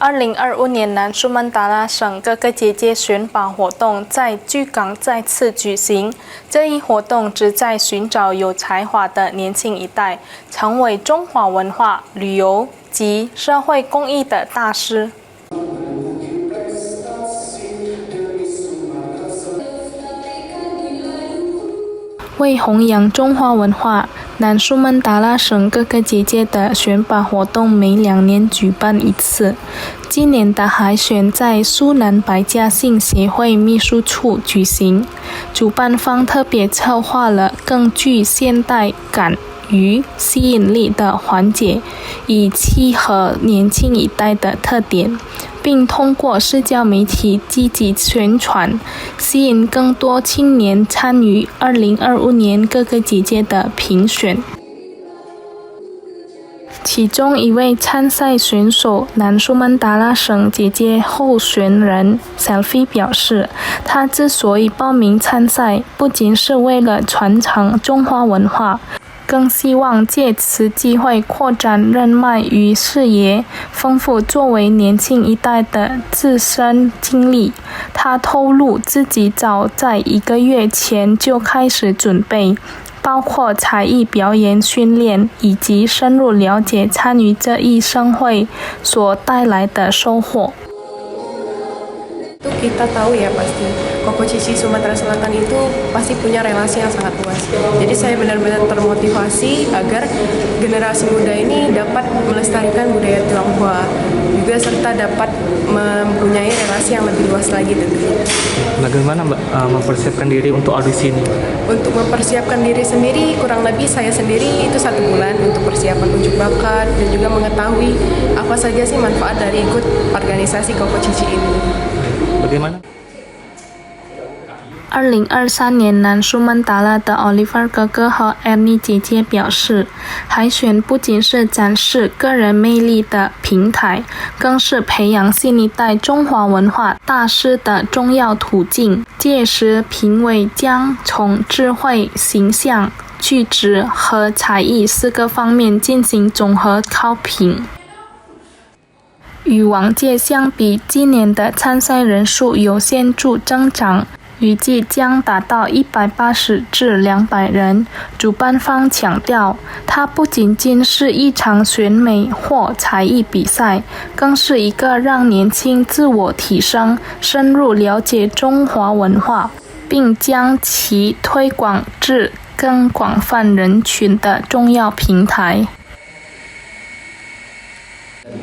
2025年南苏门答腊省哥哥姐姐选拔活动在巨港再次举行。这一活动旨在寻找有才华的年轻一代，成为中华文化、旅游及社会公益的大师。为弘扬中华文化，南苏门答腊省哥哥姐姐的选拔活动每2年举办一次。今年的海选在苏南百家姓协会秘书处举行，主办方特别策划了更具现代感与吸引力的环节，以契合年轻一代的特点，并通过社交媒体积极宣传，吸引更多青年参与2025年哥哥姐姐的评选。其中一位参赛选手南苏门答腊省姐姐候选人 Selfie 表示，她之所以报名参赛，不仅是为了传承中华文化，更希望借此机会扩展人脉与视野，丰富作为年轻一代的自身经历。他透露自己早在1个月前就开始准备，包括才艺表演训练，以及深入了解参与这一盛会所带来的收获。Kita tahu ya pasti Koko Cici Sumatera Selatan itu pasti punya relasi yang sangat luas. Jadi saya benar-benar termotivasi agar generasi muda ini dapat melestarikan budaya Tionghoa, juga serta dapat mempunyai relasi yang lebih luas lagi tentunya. Bagaimana Mbak mempersiapkan diri untuk audisi ini? Untuk mempersiapkan diri sendiri, kurang lebih saya sendiri itu 1 bulan untuk persiapan unjuk bakat dan juga mengetahui apa saja sih manfaat dari ikut organisasi Koko Cici ini. Bagaimana? 2023年南苏门答腊的 Oliver 哥哥和 Annie 姐姐表示，海选不仅是展示个人魅力的平台，更是培养新一代中华文化大师的重要途径。届时评委将从智慧、形象、举止和才艺4个方面进行综合考评。与往届相比，今年的参赛人数有显著增长，预计将达到180至200人。主办方强调，它不仅仅是一场选美或才艺比赛，更是一个让年轻自我提升、深入了解中华文化，并将其推广至更广泛人群的重要平台。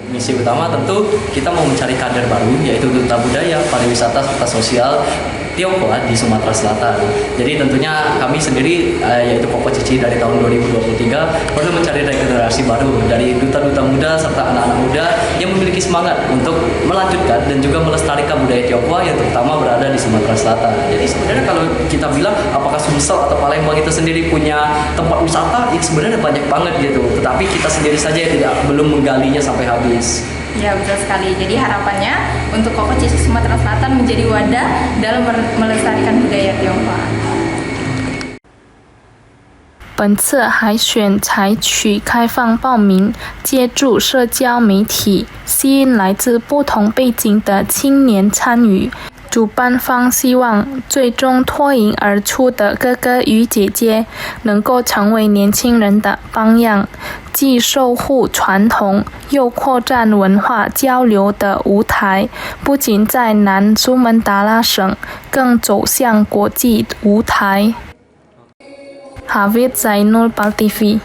Misi utama tentu kita mau mencari kader baru, yaitu duta budaya, pariwisata, serta sosial Tionghoa di Sumatera Selatan. Jadi tentunya kami sendiri, yaitu Koko Cici dari tahun 2023, perlu mencari regenerasi baru dari duta-duta muda serta anak-anak muda yang memiliki semangat untuk melanjutkan dan juga melestarikan budaya Tionghoa yang terutama berada di Sumatera Selatan. Jadi sebenarnya kalau kita bilang apakah Sumsel atau Palembang itu sendiri punya tempat wisata, itu sebenarnya banyak banget gitu. Tetapi kita sendiri saja yang belum menggalinya sampai habis. Ya, betul sekali. Jadi harapannya untuk Koko Cici Sumatera Selatan menjadi wadah dalam melestarikan budaya Tionghoa。本次海选采取开放报名，借助社交媒体，吸引来自不同背景的青年参与。主办方希望最终脱颖而出的哥哥与姐姐能够成为年轻人的榜样，既守护传统又扩展文化交流的舞台，不仅在南苏门答腊省，更走向国际舞台。Hafid Zainul, PAL TV。